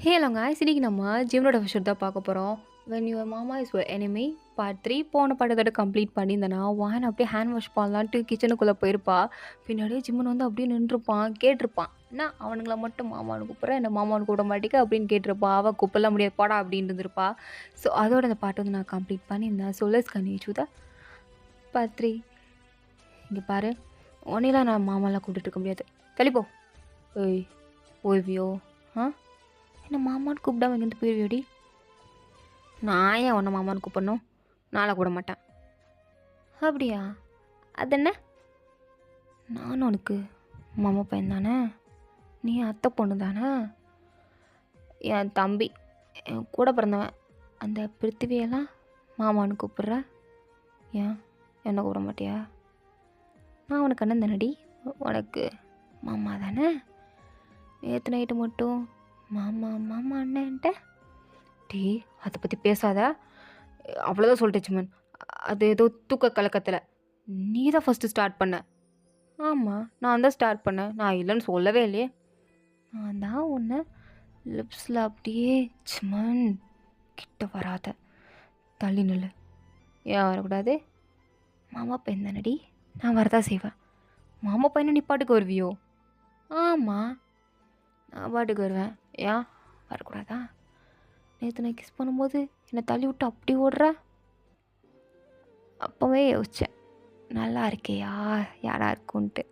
Hello guys, இன்னைக்கு நம்ம ஜிம்னோட விஷயம் தான் பார்க்க போகிறோம். வென் யுவர் மாமா இஸ் யுவர் எனிமி பார்ட் 3 போன படத்தோட கம்ப்ளீட் பண்ணியிருந்தேனா வான் அப்படியே ஹேண்ட் வாஷ் பண்ணலான்ட்டு கிச்சனுக்குள்ளே போயிருப்பா. பின்னாடியே ஜிம்மன் வந்து அப்படியே நின்றுருப்பான், கேட்டிருப்பான், என்ன அவனுங்களை மட்டும் மாமானு கூப்பிட்றேன், என்ன மாமானு கூப்பிட மாட்டேங்க அப்படின்னு கேட்டிருப்பா. அவள் கூப்பிடலாம் முடியாது போடா அப்படின்னு இருந்திருப்பா. ஸோ அதோட அந்த பாட்டு வந்து நான் கம்ப்ளீட் பண்ணியிருந்தேன். So let's continue the part 3. இங்கே பாரு, உன்னையெல்லாம் நான் மாமாலாம் கூப்பிட்டு இருக்க முடியாது, தள்ளிப்போ. ஏய் ஓய்வியோ, ஆ என்ன மாமான்னு கூப்பிடாம இங்கேருந்து போயிருவியோடி. நான் ஏன் உன்னை மாமான்னு கூப்பிடணும், நாளை கூட மாட்டேன். அப்படியா, அது என்ன, நானும் உனக்கு மாமா பையன் தானே, நீ அத்தை பொண்ணு தானே, என் தம்பி, என் கூட பிறந்தவன் அந்த பிருத்திவியெல்லாம் மாமான்னு கூப்பிட்ற, ஏன் என்ன கூப்பிட மாட்டியா? நான் உனக்கு அண்ணன் தானடி, உனக்கு மாமா தானே. நேற்று நைட்டு மட்டும் மாமா மாமா அண்ணன்ட்ட டீ அதை பற்றி பேசாத, அவ்வளோதான் சொல்லிட்டு சுமன். அது ஏதோ தூக்க கலக்கத்தில் நீ தான் ஃபஸ்ட்டு ஸ்டார்ட் பண்ண. ஆமாம், நான் தான் ஸ்டார்ட் பண்ணேன், நான் இல்லைன்னு சொல்லவே இல்லையே. நான் தான் உன்னை லிப்ஸில் அப்படியே சுமன் கிட்ட வராத, தள்ளி நில்லு. ஏன் வரக்கூடாது? மாமா பையன் தானடி, நான் வரதான் செய்வேன். மாமா பையனை நீ பாட்டுக்கு வருவியோ? ஆமாம், நான் பாட்டுக்கு வருவேன், ஏன் வரக்கூடாதா? நேற்று நான் கிஸ் பண்ணும்போது என்னை தள்ளி விட்டு அப்படி ஓடுற. அப்போவே யோசித்தேன், நல்லா இருக்கியா யாரா இருக்குன்ட்டு.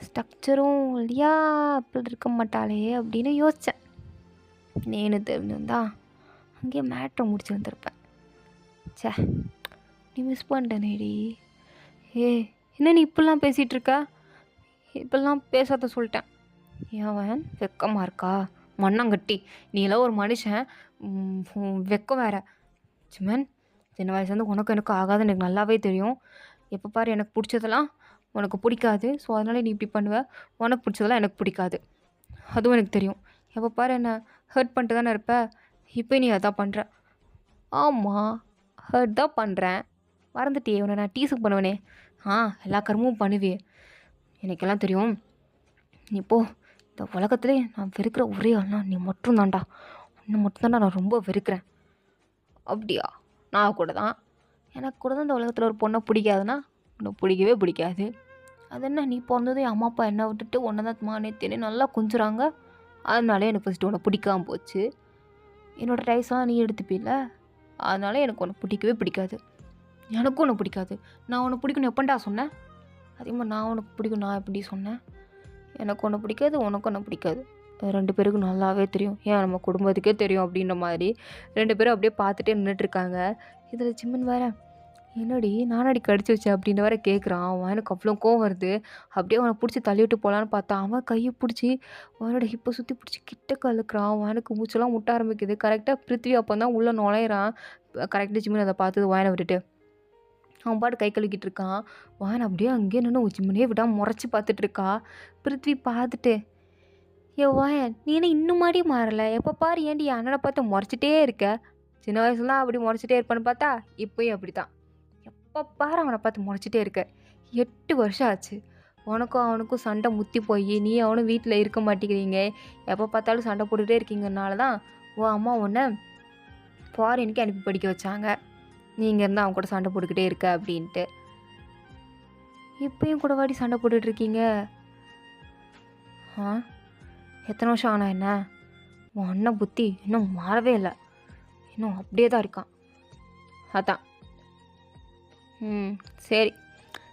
ஸ்ட்ரக்சரும் இல்லையா, அப்படி இருக்க மாட்டாளே அப்படின்னு யோசித்தேன். நேனு தெரிஞ்சிருந்தா அங்கேயே மேட்ரை முடிச்சிருந்துருப்பேன். சே, நீ மிஸ் பண்ணிட்டேனேடி. ஏ என்ன நீ இப்படிலாம் பேசிகிட்ருக்க? இப்படிலாம் பேசாத சொல்லிட்டேன். ஏன் வெக்கமாக இருக்கா மண்ணாங்கட்டி, நீ எல்லாம் ஒரு மனுஷன், வெக்கம் வேற. சுமன், சின்ன வயசுலேருந்து உனக்கும் எனக்கு ஆகாதுன்னு எனக்கு நல்லாவே தெரியும். எப்போ பாரு எனக்கு பிடிச்சதெல்லாம் உனக்கு பிடிக்காது, ஸோ அதனால் நீ இப்படி பண்ணுவ. உனக்கு பிடிச்சதெல்லாம் எனக்கு பிடிக்காது, அதுவும் எனக்கு தெரியும். எப்போ பாரு என்னை ஹர்ட் பண்ணிட்டு தானே இருப்ப, இப்போ நீ அதான் பண்ணுற. ஆமாம், ஹர்ட் தான் பண்ணுறேன், மறந்துட்டியே உன்னை நான் டீஸுக்கு பண்ணுவேனே. எல்லா கர்மமும் பண்ணுவே, எனக்கெல்லாம் தெரியும். நீ போ, இந்த உலகத்துலே நான் வெறுக்கிற ஒரே ஆள்னா நீ மட்டும்தான்டா, உன்னை மட்டும்தான்டா நான் ரொம்ப வெறுக்கிறேன். அப்படியா? நான் கூட தான், எனக்கு கூட தான் இந்த உலகத்தில் ஒரு பொண்ணை பிடிக்காதுன்னா உன்னை பிடிக்கவே பிடிக்காது. அது என்ன, நீ பிறந்ததும் என் அம்மா அப்பா என்னை விட்டுட்டு ஒன்றை தான் மானேத்தேனே நல்லா கொஞ்சுறாங்க, அதனாலே எனக்கு ஃபஸ்ட்டு உன்னை பிடிக்காமல் போச்சு. என்னோடய ரைஸ்லாம் நீ எடுத்துப்பில்ல, அதனால எனக்கு உன்னை பிடிக்கவே பிடிக்காது. எனக்கும் உன்னை பிடிக்காது. நான் உன்னை பிடிக்கணும் எப்பண்டா சொன்னேன்? அதே மாதிரி நான் உனக்கு பிடிக்கும் நான் எப்படி சொன்னேன்? எனக்கு ஒன்று பிடிக்காது, உனக்கு ஒன்று பிடிக்காது, ரெண்டு பேருக்கும் நல்லாவே தெரியும், ஏன் நம்ம குடும்பத்துக்கே தெரியும் அப்படின்ற மாதிரி ரெண்டு பேரும் அப்படியே பார்த்துட்டே நின்றுட்டுருக்காங்க. இதில் சிம்மன் வேறு, என்னடி நானடி கடிச்சு வச்சேன் அப்படின்னு வேற கேட்குறான். அவன் எனக்கு அவ்வளோ கோவம் வருது. அப்படியே அவனை பிடிச்சி தள்ளிவிட்டு போகலான்னு பார்த்தா அவன் கையை பிடிச்சி அவனோட ஹிப்பை சுற்றி பிடிச்சி கிட்ட கழுக்கிறான். அவனுக்கு மூச்செல்லாம் முட்ட ஆரம்பிக்குது. கரெக்டாக பிருத்திவி அப்போ தான் உள்ளே நுழையிறான். கரெக்டாக சிம்மன் அதை பார்த்து வாயனை விட்டுட்டு அவன் பாட்டு கை கழுவிக்கிட்டு இருக்கான். வான் அப்படியே அங்கேயே நின்று சிம்மனே விடாமல் முறைச்சி பார்த்துட்டு இருக்கா. பிருத்வி பார்த்துட்டு, ஏ வாயன் நீ என்ன இன்னும் மாடி மாறலை, எப்போ பாரு ஏன்டி அண்ணனை பார்த்து முறைச்சிட்டே இருக்க? சின்ன வயசுலாம் அப்படி முறைச்சிட்டே இருப்பான்னு பார்த்தா இப்போயும் அப்படி தான், எப்போ பாரு அவனை பார்த்து முறைச்சிட்டே இருக்க. 8 வருஷம் ஆச்சு, உனக்கும் அவனுக்கும் சண்டை முத்தி போய் நீ அவனும் வீட்டில் இருக்க மாட்டேங்கிறீங்க, எப்போ பார்த்தாலும் சண்டை போட்டுகிட்டே இருக்கீங்கனால தான் ஓ அம்மா உன்னை ஃபாரினுக்கு அனுப்பி படிக்க வச்சாங்க. நீங்கள் இருந்தால் அவன் கூட சண்டை போட்டுக்கிட்டே இருக்க அப்படின்ட்டு. இப்போயும் கூட வாடி சண்டை போட்டுட்ருக்கீங்க? எத்தனை வருஷம் ஆனால் என்ன, உன் அண்ணன் புத்தி இன்னும் மாறவே இல்லை, இன்னும் அப்படியே தான் இருக்கான். அதான் சரி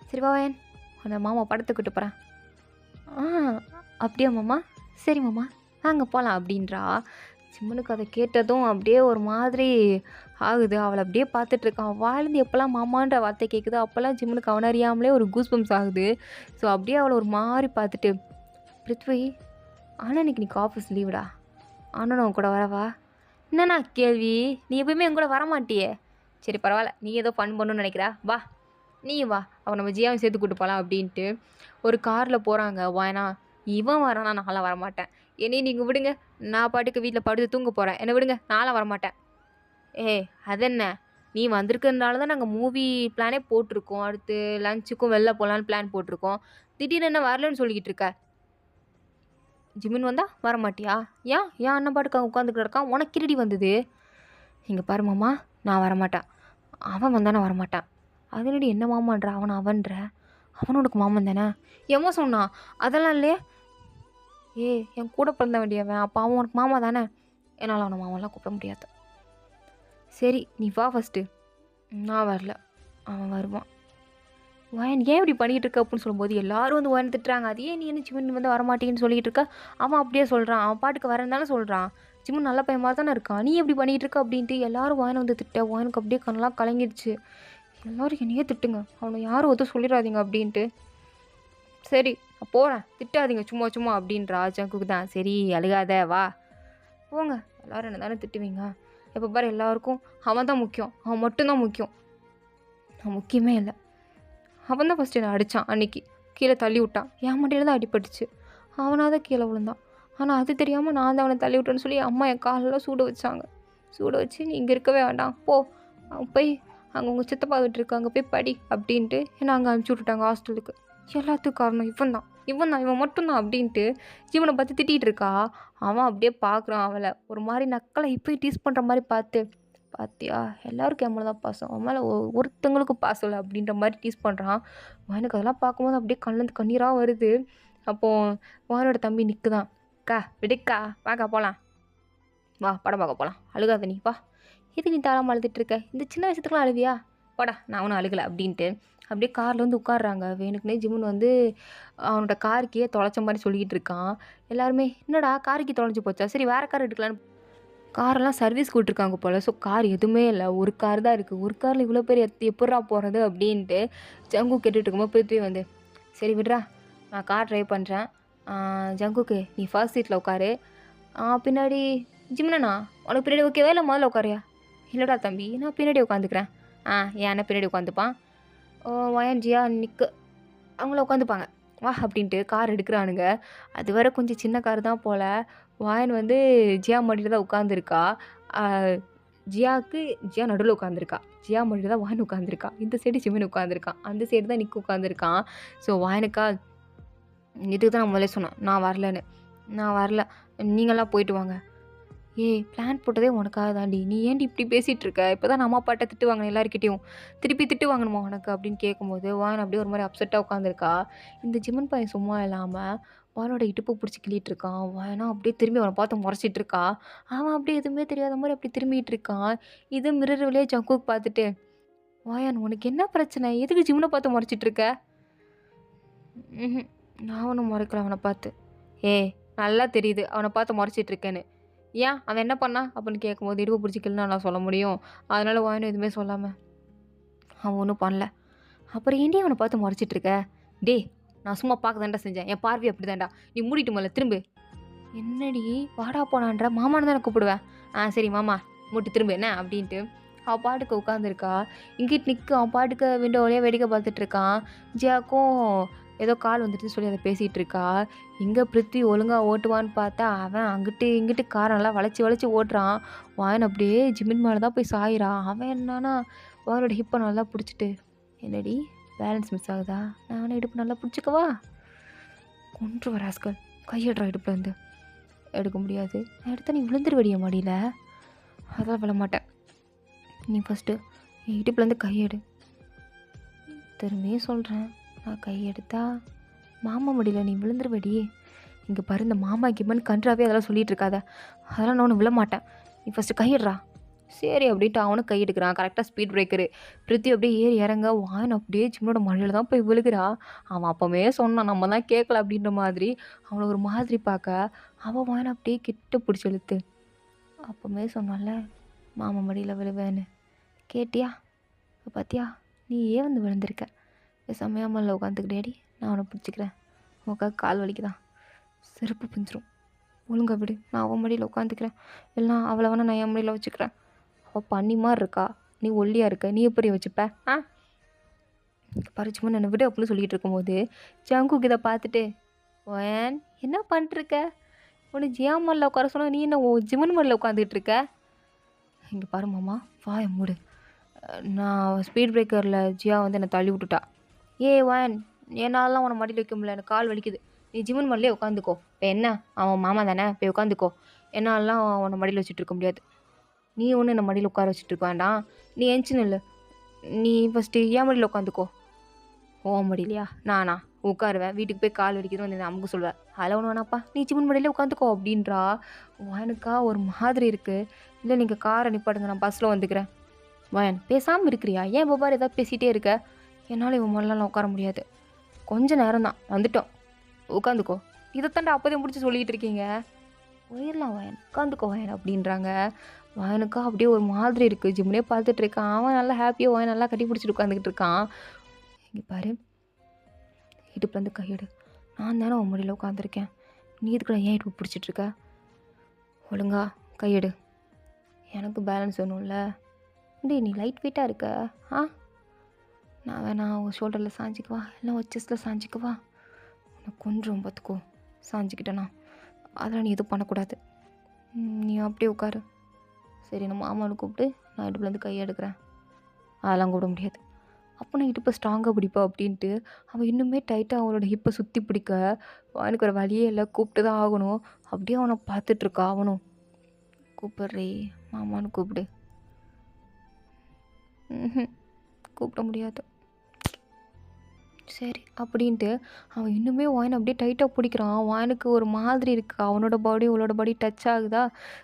சரி வாயன், அந்த மாமா படத்துக்கிட்டு போகிறேன். அப்படியா மாமா, சரி மாமா வாங்க போகலாம் அப்படின்றா. சிம்மனுக்கு அதை கேட்டதும் அப்படியே ஒரு மாதிரி ஆகுது. அவளை அப்படியே பார்த்துட்ருக்கான். வாயிலேருந்து எப்போல்லாம் மாமான்ற வார்த்தை கேட்குது அப்போல்லாம் சிம்மனுக்கு அவனை அறியாமலே ஒரு கூஸ் பம்ப்ஸ் ஆகுது. ஸோ அப்படியே அவளை ஒரு மாதிரி பார்த்துட்டு, பிருத்வி ஆனால் இன்னைக்கு நீ ஆஃபீஸ் லீவுடா, ஆனால் நான் கூட வரவா? என்னண்ணா கேள்வி, நீ எப்பயுமே என் கூட வரமாட்டியே. சரி பரவாயில்ல, நீ ஏதோ ஃபன் பண்ணணும்னு நினைக்கிறா, வா நீ வா, அவன் நம்ம ஜியாவை சேர்த்து கூட்டு போகலாம் அப்படின்ட்டு ஒரு காரில் போகிறாங்க. வாயனா இவன் வரானா, நான்லாம் வரமாட்டேன், என்னையும் நீங்கள் விடுங்க, நான் பாட்டுக்கு வீட்டில் படுத்து தூங்க போகிறேன், என்னை விடுங்க, நான்லாம் வரமாட்டேன். அதென்ன, நீ வந்திருக்கிறதுனால தான் நாங்கள் மூவி பிளானே போட்டிருக்கோம், அடுத்து லஞ்சுக்கும் வெளில போகலான்னு பிளான் போட்டிருக்கோம், திடீர்னு என்ன வரலன்னு சொல்லிக்கிட்டு இருக்க? ஜிமின் வந்தால் வரமாட்டியா? ஏன் என் அண்ணன் பாட்டுக்கு அவன் உட்காந்துக்கிட்டு இருக்கான், உனக்கு கிரடி வந்தது. இங்கே பாரு மாமா, நான் வரமாட்டேன். அவன் வந்தானே வரமாட்டான். அதனடி என்ன மாமான்ற, அவன்ற அவனும் உனக்கு மாமன் தானே? ஏமா சொன்னான்? அதெல்லாம் இல்லையே. என் கூட பிறந்த வேண்டியவன், அப்போ அவன் உனக்கு மாமா தானே? என்னால் அவனை மாமாலாம் கூப்பிட முடியாது. சரி நீ வா ஃபஸ்ட்டு. நான் வரல, அவன் வருவான். வயன் ஏன் இப்படி பண்ணிகிட்டு இருக்க அப்படின்னு சொல்லும்போது எல்லாரும் வந்து வயன் திட்டுறாங்க. அது ஏன் நீ என்ன ஜிமின் வந்து வரமாட்டேன்னு சொல்லிகிட்டு இருக்க? அவன் அப்படியே சொல்கிறான், அவன் பாட்டுக்கு வரந்தானே சொல்கிறான். ஜிமின் நல்ல பையன் மாதிரி தானே இருக்கான், நீ எப்படி பண்ணிகிட்டு இருக்க அப்படின்ட்டு எல்லாரும் வயனை வந்து திட்ட. வயனுக்கு அப்படியே கண்ணெலாம் கலங்கிடுச்சு. எல்லோரும் என்னையே திட்டுங்க, அவனை யாரும் ஒருத்தர் சொல்லிடாதீங்க அப்படின்ட்டு. சரி நான் போகிறேன், திட்டாதீங்க சும்மா சும்மா அப்படின்றா. ஜங்குக்கு தான் சரி அழுகாத வா போங்க, எல்லோரும் என்ன தானே திட்டுவீங்க. எப்போ பாரு எல்லாருக்கும் அவன் தான் முக்கியம், அவன் மட்டும்தான் முக்கியம். நான் முக்கியமே இல்லை. அவன் தான் ஃபஸ்ட்டு என்னை அடித்தான், அன்றைக்கி கீழே தள்ளி விட்டான். என் மண்டையில் தான் அடிபட்டுச்சு, அவனாக தான் கீழே விழுந்தான். ஆனால் அது தெரியாமல் நான் தான் அவனை தள்ளி விட்டேன்னு சொல்லி அம்மா என் காலெல்லாம் சூட வச்சாங்க. சூட வச்சு நீ இங்கே இருக்கவே வேண்டாம் போ, போய் அங்கே உங்கள் சித்தப்பா வீட்டு இருக்கு, அங்கே போய் படி அப்படின்ட்டு என்னை அங்கே அனுப்பிச்சி விட்டுட்டாங்க ஹாஸ்டலுக்கு. எல்லாத்துக்கும் காரணம் இவன் மட்டும்தான் அப்படின்ட்டு ஜீவனை பார்த்து திட்டிகிட்டு இருக்கா. அவன் அப்படியே பார்க்குறான் அவளை ஒரு மாதிரி நக்கலை இப்போயும் டீஸ் பண்ணுற மாதிரி பார்த்து, பார்த்தியா எல்லாருக்கும் என் மேலே தான் பாசம், அவன் மேலே ஒருத்தங்களுக்கும் பாசம் இல்லை அப்படின்ற மாதிரி டீஸ் பண்ணுறான். எனக்கு அதெல்லாம் பார்க்கும்போது அப்படியே கண்ணிலேருந்து கண்ணீராக வருது. அப்போது வானோட தம்பி நிற்குதான். அக்கா விடுக்கா, வாக்கா போகலாம், வா படம் பார்க்க போகலாம், அழுகாத நீ வா. எது நீ தாராமல் அழுதுட்டு இருக்க, இந்த சின்ன வயசுக்குலாம் அழுவியா, போடா நான் ஒன்றும் அழுகலை அப்படின்ட்டு அப்படியே காரில் வந்து உட்காடுறாங்க. வேணுக்குனே ஜிமுன் வந்து அவனோட காருக்கே தொலைச்ச மாதிரி சொல்லிக்கிட்டு இருக்கான். எல்லாருமே என்னடா காருக்கு தொலைஞ்சி போச்சா, சரி வேறு கார் எடுக்கலான்னு காரெல்லாம் சர்வீஸ் கூட்டிருக்காங்க போல். ஸோ கார் எதுவுமே இல்லை, ஒரு கார் தான் இருக்குது. ஒரு காரில் இவ்வளோ பேர் எப்பட்றா போகிறது அப்படின்ட்டு ஜங்கு கேட்டுட்டு இருக்கும்போது பிருத்வி வந்து சரி விட்றா நான் கார் ட்ரைவ் பண்ணுறேன், ஜங்குக்கு நீ ஃபர்ஸ்ட் சீட்டில் உட்காரு, பின்னாடி ஜிம்னண்ணா உனக்கு பின்னாடி ஓகேவா இல்லை முதல்ல உட்காரியா? இல்லைடா தம்பி நான் பின்னாடி உட்காந்துக்கிறேன். ஏன்னா பின்னாடி உட்காந்துப்பான். வயன் ஜியா நிற்கு அவங்கள உட்காந்துப்பாங்க வா அப்படின்ட்டு கார் எடுக்கிறானுங்க. அது வரை கொஞ்சம் சின்ன கார் தான் போல். வாயன் வந்து ஜியா மடியில் தான் உட்காந்துருக்கா. ஜியா நடுவில் உட்காந்துருக்கா. ஜியா மடியில் தான் வாயன் உட்காந்துருக்கா. இந்த சைடு ஜிமின் உட்காந்துருக்கான், அந்த சைடு தான் நிற்கு உட்காந்துருக்கான். ஸோ வாயனுக்கா இதுக்கு தான் நான் முதல்ல சொன்னேன் நான் வரலன்னு. நான் வரல, நீங்களாம் போயிட்டு வாங்க. பிளான் போட்டதே உனக்காக தாண்டி, நீ ஏன்டி இப்படி பேசிகிட்டு இருக்க? இப்போ தான் அம்மா அப்பாட்ட திட்டு வாங்கினேன் எல்லாருக்கிட்டையும், திருப்பி திட்டு வாங்கணுமா உனக்கு அப்படின்னு கேட்கும்போது வாயன் அப்படியே ஒரு மாதிரி அப்செட்டாக உட்காந்துருக்கா. இந்த ஜிமன் பையன் சும்மா இல்லாமல் வாயனோட இடுப்பு பிடிச்சி கிள்ளிட்டு இருக்கான். வாயனா அப்படியே திரும்பி அவனை பார்த்து முறைச்சிட்டு இருக்கா. அவன் அப்படியே எதுவுமே தெரியாத மாதிரி அப்படி திரும்பிட்டு இருக்கான். இது மிரர் வழியாக ஜங்குக்கு பார்த்துட்டு வாயன் உனக்கு என்ன பிரச்சனை, எதுக்கு ஜிம்னை பார்த்து முறைச்சிட்டு இருக்க? நான் ஒன்றும் முறைக்கல அவனை பார்த்து. நல்லா தெரியுது அவனை பார்த்து முறைச்சிட்டு இருக்கேன்னு. ஏன் அவன் என்ன பண்ணான் அப்படின்னு கேட்கும்போது இடுப்பு பிடிச்சிக்கலன்னு நான் சொல்ல முடியும். அதனால் வாயனும் எதுவுமே சொல்லாமல் அவன் ஒன்றும் பண்ணல. அப்புறம் ஏன்டி அவனை பார்த்து முறைச்சிட்ருக்க? நான் சும்மா பார்க்க தாண்டா செஞ்சேன், என் பார்வை அப்படி தாண்டா, நீ மூடிட்டு மேலே திரும்பு. என்னடி வாடா போனான்ற மாமான்னு தான் கூப்பிடுவேன். சரி மாமா மூட்டி திரும்ப என்ன அப்படின்ட்டு அவன் பாட்டுக்கு உட்காந்துருக்கா. இங்கிட்டு நிற்கு அவன் பாட்டுக்கு விண்டோ வழியாக வேடிக்கை பார்த்துட்ருக்கான். ஜியாக்கும் ஏதோ கால் வந்துட்டு சொல்லி அதை பேசிகிட்டு இருக்கா. இங்கே பிருத்வி ஒழுங்காக ஓட்டுவான்னு பார்த்தா அவன் அங்கிட்டு இங்கிட்டு காரை நல்லா வளைச்சி ஓட்டுறான். வாயன் அப்படியே ஜிமின் மேலே தான் போய் சாயிறான். அவன் என்னன்னா வாயனோட ஹிப்பை நல்லா பிடிச்சிட்டு என்னடி பேலன்ஸ் மிஸ் ஆகுதா, நான் இடுப்பு நல்லா பிடிச்சிக்கவா, கொன்று வராஸ்கள் கையெடுறா இடுப்பில் இருந்து. எடுக்க முடியாது, நான் எடுத்தா நீ விழுந்துருவடிய மடியில், அதெல்லாம் விழ மாட்டேன். நீ ஃபஸ்ட்டு என் இடுப்புலேருந்து கையெடு. திரும்பியும் சொல்கிறேன், நான் கையெடுத்தா மாமா மடியில் நீ விழுந்துருவடி. இங்கே பாரு இந்த மாமா கிம்மன் கன்றாவே அதெல்லாம் சொல்லிகிட்டு இருக்காத, அதெல்லாம் நான் ஒன்று விழ மாட்டேன். நீ ஃபஸ்ட்டு கையிடுறா. சரி அப்படின்ட்டு அவனும் கை எடுக்கிறான். கரெக்டாக ஸ்பீட் பிரேக்கரு. பிருத்தி அப்படியே ஏறி இறங்க வாயன் அப்படியே ஜிம்மனோட மழையில் தான் போய் விழுகிறா. அவன் அப்போவே சொன்னான் நம்ம தான் கேட்கல அப்படின்ற மாதிரி. அவனை ஒரு மாதிரி பார்க்க அவன் வாயனை அப்படியே கிட்ட பிடிச்சி இழுத்து அப்போவே சொன்னான்ல மாமா மடியில் விழுவேன்னு, கேட்டியா? பார்த்தியா நீ ஏன் வந்து விழுந்திருக்க? செம்மையாமல்ல உட்காந்துக்கிட்டேடி, நான் அவனை பிடிச்சிக்கிறேன், உனக்காக கால் வலிக்குதான், செருப்பு பிஞ்சிரும், ஒழுங்கா விடு, நான் அவன் மடியில் உட்காந்துக்கிறேன், எல்லாம் அவளை வேணா நான் என் மடியில் வச்சுக்கிறேன். அவள் பண்ணி மாதிரி இருக்கா, நீ ஒல்லியாக இருக்க, நீ எப்படி வச்சுப்ப? பறிச்சுமோ என்னை விடு அப்படின்னு சொல்லிகிட்டு இருக்கும்போது ஜங்குக்கு இதை பார்த்துட்டு ஓயன் என்ன பண்ணிட்டுருக்க, உன்னை ஜியா மல்ல உட்கார சொன்னால் நீ என்ன ஜிமன் மல்ல உட்காந்துட்டு இருக்க? இங்கே பாரு மாமா வாய மூடு, நான் ஸ்பீட் பிரேக்கரில் ஜியா வந்து என்னை தள்ளி விட்டுட்டா. வாயன் என்னாலலாம் உன்னை மடியில் வைக்க முடியல, எனக்கு கால் வலிக்குது, நீ ஜிம்மன் மடியிலே உட்காந்துக்கோ. இப்போ என்ன அவன் மாமா தானே, போய் உட்காந்துக்கோ. என்னாலலாம் உன்னை மடியில் வச்சுட்டு இருக்க முடியாது. நீ ஒன்றும் என்ன மடியில் உட்கார வச்சுட்டு இருக்க வேண்டாம். நீ எந்திச்சு நில்லு. நீ ஃபஸ்ட்டு என் மடியில் உட்காந்துக்கோ. உன் மடியிலையா? நானா உட்காருவேன். வீட்டுக்கு போய் கால் வலிக்குதுன்னு வந்து அமுக்க சொல்லுவேன். அதெல்லாம் ஒன்றும் வேணாப்பா, நீ ஜிம்மன் மடியிலே உட்காந்துக்கோ அப்படின்றா. எனக்கா ஒரு மாதிரி இருக்குது. இல்லை நீங்கள் காரை நிப்பாட்டுங்க, நான் பஸ்ஸில் வந்துக்கிறேன். வயன் பேசாமல் இருக்கிறியா? ஏன் இப்போ பாரு ஏதாவது பேசிகிட்டே இருக்க? என்னால் இவன் மொழலாம் உட்கார முடியாது. கொஞ்ச நேரம் தான் வந்துட்டோம், உட்காந்துக்கோ. இதைத்தாண்டா அப்போதே முடிச்சு சொல்லிகிட்டு இருக்கீங்க. போயிடலாம் வயன், உட்காந்துக்கோ வயன் அப்படின்றாங்க. வயனுக்கா அப்படியே ஒரு மாதிரி இருக்குது. ஜிம்னே பார்த்துட்டு இருக்கான். அவன் நல்லா ஹாப்பியாக வயன் நல்லா கட்டி பிடிச்சிட்டு உட்காந்துக்கிட்டு இருக்கான். இங்கே பாரு, இடுப்புலேருந்து கையெடு. நான் தானே உன் முடியல உட்காந்துருக்கேன். நீ எதுக்குள்ள ஏன் இடுப்பு பிடிச்சிட்ருக்க? ஒழுங்கா கையெடு. எனக்கு பேலன்ஸ் வேணும்ல. டேய் நீ லைட் வெயிட்டாக இருக்க. நான் வேணா உன் ஷோல்டரில் சாஞ்சிக்குவா, இல்லை ஒரு செஸ்ட்டில் சாஞ்சிக்குவா? உனக்கு கொஞ்சம் பார்த்துக்கோ. சாஞ்சிக்கிட்டேண்ணா அதெல்லாம் நீ எதுவும் பண்ணக்கூடாது. நீ அப்படியே உட்காரு. சரி, நம்ம மாமாவை கூப்பிட்டு நான் இடுப்புலேருந்து கையை எடுக்கிறேன். அதெல்லாம் கூப்பிட முடியாது. அப்போ நான் இடுப்பை ஸ்ட்ராங்காக பிடிப்பா அப்படின்ட்டு அவன் இன்னுமே டைட்டாக அவனோட ஹிப்பை சுற்றி பிடிக்க அவனுக்கு ஒரு வழியே இல்லை, கூப்பிட்டு தான் ஆகணும். அப்படியே அவனை பார்த்துட்ருக்கா. அவனும் கூப்பிட்றே மாமான்னு கூப்பிடு. கூப்பிட முடியாது. சரி அப்படின்ட்டு அவன் இன்னுமே வாயினை அப்படியே டைட்டாக பிடிக்கிறான். வாயனுக்கு ஒரு மாதிரி இருக்குது. அவனோட பாடி இவளோட பாடி டச் ஆகுதா.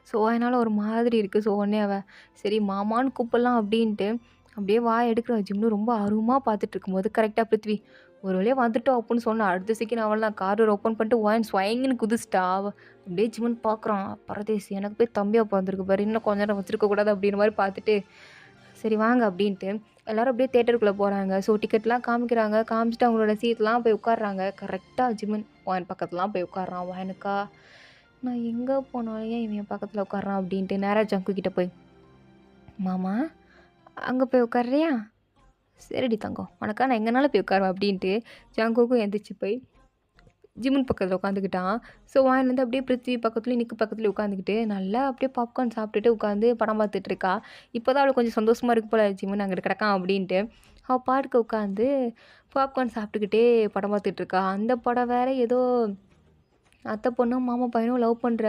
ஸோ அதனால் ஒரு மாதிரி இருக்குது. ஸோ உடனே அவன் சரி மாமான்னு கூப்பிடலாம் அப்படின்ட்டு அப்படியே வாய் எடுக்கிற. ஜிம்னு ரொம்ப ஆர்வமாக பார்த்துட்டு இருக்கும்போது கரெக்டாக பிருத்வி ஒரு வழியாக வந்துட்டோம் அப்படின்னு சொன்னான். அடுத்த செகண்ட் அவள் தான் கார் ஓப்பன் பண்ணிட்டு வாயின் ஸ்வயங்கன்னு குதிச்சிட்டா. அப்படியே ஜிம்னு பார்க்குறான். பரதேசி எனக்கு போய் தம்பியாக பிறந்திருக்கு பாரு, இன்னும் கொஞ்ச நேரம் வச்சுருக்கக்கூடாது அப்படின்ற மாதிரி பார்த்துட்டு சரி வாங்க அப்படின்ட்டு எல்லோரும் அப்படியே தேட்டருக்குள்ளே போகிறாங்க. ஸோ டிக்கெட்லாம் காமிக்கிறாங்க. காமிச்சிட்டு அவங்களோட சீட்லாம் போய் உட்காடுறாங்க. கரெக்டாக ஜிமன் வாயன் பக்கத்துலாம் போய் உட்காடுறான். வாயனுக்கா நான் எங்கே போனாலும் ஏன் இவன் பக்கத்தில் உட்காடுறான் அப்படின்ட்டு நேராக ஜங்கு கிட்டே போய் மாமா அங்கே போய் உட்காடுறியா? சரிடி தங்கம், உனக்கா நான் எங்கேனாலும் போய் உட்காருவேன் அப்படின்ட்டு ஜங்குக்கும் எந்திரிச்சு போய் ஜிமன் பக்கத்தில் உட்காந்துக்கிட்டான். ஸோ வாயின் வந்து அப்படியே பிருத்வி பக்கத்துலேயும் நிற்கு பக்கத்துலேயும் உட்காந்துக்கிட்டு நல்லா அப்படியே பாப்கார்ன் சாப்பிட்டுட்டு உட்காந்து படம் பார்த்துட்ருக்கா. இப்போ தான் அவளுக்கு கொஞ்சம் சந்தோஷமாக இருக்கு போல, ஜிமன் அங்கிட்டு கிடக்கான் அப்படின்ட்டு. அவள் பாட்டுக்கு உட்காந்து பாப்கார்ன் சாப்பிட்டுக்கிட்டே படம் பார்த்துட்ருக்கா. அந்த படம் வேறு ஏதோ அத்தை பொண்ணும் மாமா பையனும் லவ் பண்ணுற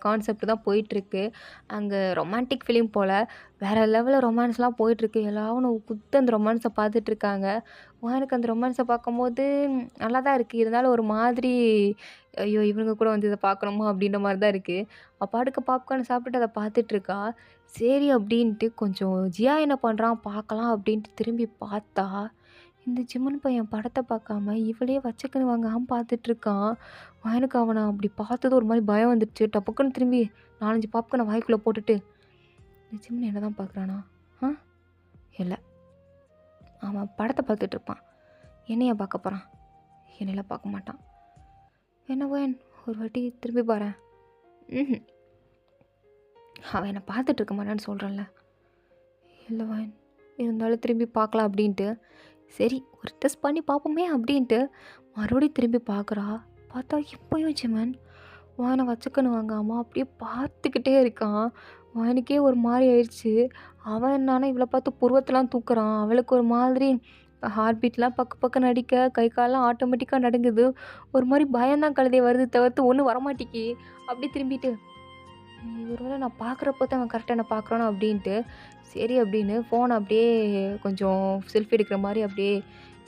கான்செப்ட் தான் போயிட்டுருக்கு. அங்கே ரொமான்டிக் ஃபிலிம் போல் வேறு லெவலில் ரொமான்ஸ்லாம் போயிட்டுருக்கு. எல்லாரும் குத்து அந்த ரொமான்ஸை பார்த்துட்ருக்காங்க. எனக்கு அந்த ரொமான்ஸை பார்க்கும்போது நல்லா தான் இருக்குது. இருந்தாலும் ஒரு மாதிரி ஐயோ இவங்க கூட வந்து இதை பார்க்கணுமா அப்படின்ற மாதிரி தான் இருக்குது. பாட்டுக்கு பாப்கார்ன் சாப்பிட்டுட்டு அதை பார்த்துட்ருக்கா. சரி அப்படின்ட்டு கொஞ்சம் ஜியா என்ன பண்ணுறான் பார்க்கலாம் அப்படின்ட்டு திரும்பி பார்த்தா இந்த ஜிம்மன் பையன் படத்தை பார்க்காம இவளே வச்சக்கன்னு வாங்காமல் பார்த்துட்ருக்கான். எனக்கு அவனை அப்படி பார்த்தது ஒரு மாதிரி பயம் வந்துடுச்சு. டப்புக்குன்னு திரும்பி 4-5 பாப்கார்னை வாய்க்குள்ளே போட்டுட்டு இந்த ஜிம்மன் என்ன தான் பார்க்குறானா? இல்லை, அவன் படத்தை பார்த்துட்ருப்பான். என்னையா பார்க்க போகிறான்? என்னையெல்லாம் பார்க்க மாட்டான். என்ன வேன் ஒரு வாட்டி திரும்பி பாரு. அவன் என்னை பார்த்துட்ருக்க மாட்டான்னு சொல்கிறேன்ல. இல்லை வேன், இருந்தாலும் திரும்பி பார்க்கலாம் அப்படின்ட்டு சரி ஒரு டெஸ்ட் பண்ணி பார்ப்போமே அப்படின்ட்டு மறுபடியும் திரும்பி பார்க்குறா. பார்த்தா இப்போயும் ஜிமன் வாயனை வச்சுக்கன்னு வாங்காமல் அப்படியே பார்த்துக்கிட்டே இருக்கான். வாயனுக்கே ஒரு மாதிரி ஆயிடுச்சு. அவன் என்னான்னா இவளை பார்த்து புருவத்தெலாம் தூக்குறான். அவளுக்கு ஒரு மாதிரி ஹார்ட் பீட்லாம் பக்கம் நடிக்க கை காலெலாம் ஆட்டோமேட்டிக்காக நடுங்குது. ஒரு மாதிரி பயம்தான் கழுதே வருது தவிர்த்து ஒன்றும் வரமாட்டிக்கி. அப்படி திரும்பிட்டு ஒருவேளை நான் பார்க்குறப்போ தான் அவன் கரெக்டாக நான் பார்க்குறானோ அப்படின்ட்டு சரி அப்படின்னு ஃபோனை அப்படியே கொஞ்சம் செல்ஃபி எடுக்கிற மாதிரி அப்படியே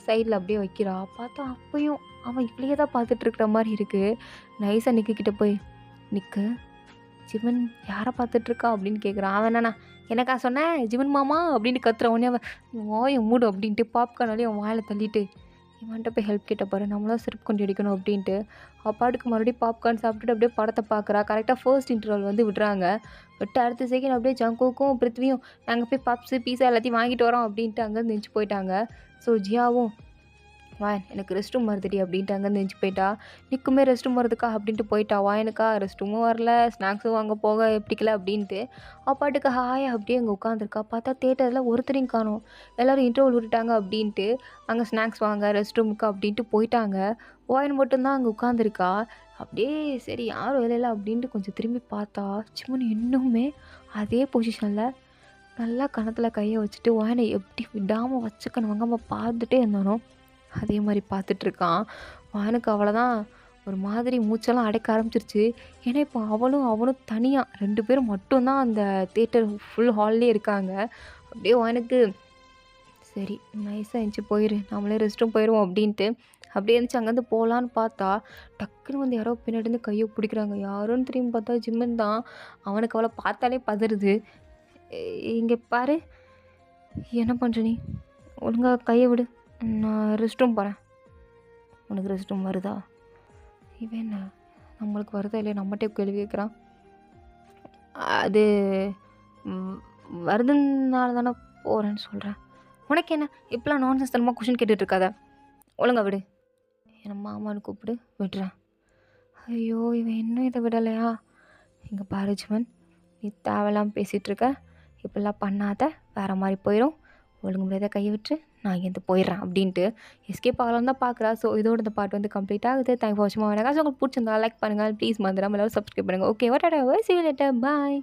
சைடில் அப்படியே வைக்கிறா. பார்த்தா அப்போயும் அவன் இப்படியே தான் பார்த்துட்ருக்குற மாதிரி இருக்குது. நைஸாக நிற்கிட்ட போய் நிற்கு ஜிமன் யாரை பார்த்துட்ருக்கா அப்படின்னு கேட்குறான். அவன் என்னண்ணா எனக்கா சொன்னேன் ஜிமன் மாமா அப்படின்னு கத்துற உடனே அவன் வாயை மூடு அப்படின்ட்டு பாப்கார்னாலே அவன் வாயில் தள்ளிட்டு இவன்கிட்ட போய் ஹெல்ப் கேட்ட பாரு, நம்மளாம் சிறப்பு கொண்டு அடிக்கணும் அப்படின்ட்டு அப்பாட்டுக்கு மறுபடியும் பாப்கார்ன் சாப்பிட்டுட்டு அப்படியே படத்தை பார்க்குறா. கரெக்டாக ஃபர்ஸ்ட் இன்டர்வல் வந்து விடுறாங்க. விட்டு அடுத்த செகண்ட் அப்படியே ஜங்குக்கும் பிருத்வியும் நாங்கள் போய் பப்ஸு பீஸா எல்லாத்தையும் வாங்கிட்டு வரோம் அப்படின்ட்டு அங்கேருந்து நெஞ்சு போயிட்டாங்க. ஸோ ஜியாவும் எனக்கு ரெஸ்ட் ரூம் வருதுடி அப்படின்ட்டு அங்கேருந்து நெஞ்சு போயிட்டா. நிற்குமே ரெஸ்ட் ரூம் வருதுக்கா அப்படின்ட்டு போயிட்டா. எனக்கா ரெஸ்ட் ரூமும் வரல, ஸ்நாக்ஸும் அங்கே போக எப்படிக்கல அப்படின்ட்டு அப்பாட்டுக்கு ஹாயா அப்படியே அங்கே உட்காந்துருக்கா. பார்த்தா தேட்டரில் ஒருத்தரையும் காணும். எல்லோரும் இன்டர்வல் விட்டுட்டாங்க அப்படின்ட்டு அங்கே ஸ்நாக்ஸ் வாங்க ரெஸ்ட் ரூமுக்கு அப்படின்ட்டு போயிட்டாங்க. மட்டும்தான் அங்கே உட்காந்துருக்கா. அப்படியே சரி யாரும் வேலையில அப்படின்ட்டு கொஞ்சம் திரும்பி பார்த்தா சிம்மன் இன்னுமே அதே பொசிஷனில் நல்லா கணத்தில் கையை வச்சுட்டு வாயனை எப்படி விடாமல் வச்சுக்கணும் வாங்காமல் பார்த்துட்டே இருந்தானோ அதே மாதிரி பார்த்துட்ருக்கான். வானுக்கு அவ்வளோதான் ஒரு மாதிரி மூச்செல்லாம் அடைக்க ஆரம்பிச்சிருச்சு. ஏன்னா, இப்போ அவளும் அவனும் தனியா 2 பேரும் மட்டும் தான் அந்த தியேட்டர் ஃபுல் ஹால்லயே இருக்காங்க. அப்படியே எனக்கு சரி நைஸா எந்திச்சு போயிரு. நம்மளே ரெஸ்ட் ரூம் போயிருவோம் அப்படின்ட்டு, அப்படியே எந்திச்சு அங்கேருந்து போலான்னு பார்த்தா, டக்குனு வந்து யாரோ பின்னாடி இருந்து கைய பிடிக்கிறாங்க. யாருன்னு திரும்பி பார்த்தா ஜிம்மன் தான். அவனுக்கு அவள பார்த்தாலே பதறுது. இங்க பாரு, என்ன பண்ற நீ? ஒழுங்கா கைய விடு. நான் ரெஸ்ட் ரூம் போறேன். உனக்கு ரெஸ்ட் ரூம் வருதா? இவன் என்ன நம்மளுக்கு வருதா இல்லையா நம்மட்டே கேள்வி கேட்குறான். அது ம் வருதுனால தானே போறேன்னு சொல்றேன். உனக்கு என்ன? இப்படிலாம் நான்சென்ஸ் தனமா கொஸ்டின் கேட்டுட்டு இருக்காத. ஒழுங்கா விடு. என்ன மாமான்னு கூப்பிடு, விடுறேன். ஐயோ! இவன் இன்னும் இத விடலையா? இங்க பாரு ஜிமன், நீ தேவையில்லாம பேசிட்டு இருக்க. இப்படிலாம் பண்ணாத. வேற மாரி போயிரும். ஒழுங்கு மரியாதையா கைய விட்டுரு. நான் இங்கேருந்து போயிடுறேன் அப்படின்ட்டு எஸ்கேப் ஆகலான்னு தான் பார்க்குறா. ஸோ இதோட இந்த பார்ட் வந்து கம்ப்ளீட் ஆகுது. தேங்க்ஸ் ஃபார் வாட்சிங் மை வீடியோ. உங்களுக்கு பிடிச்சிருந்தா லைக் பண்ணுங்க. ப்ளீஸ் மறந்துடாம எல்லாரும் சப்ஸ்கிரைப் பண்ணுங்க. Okay what are C you later. Bye.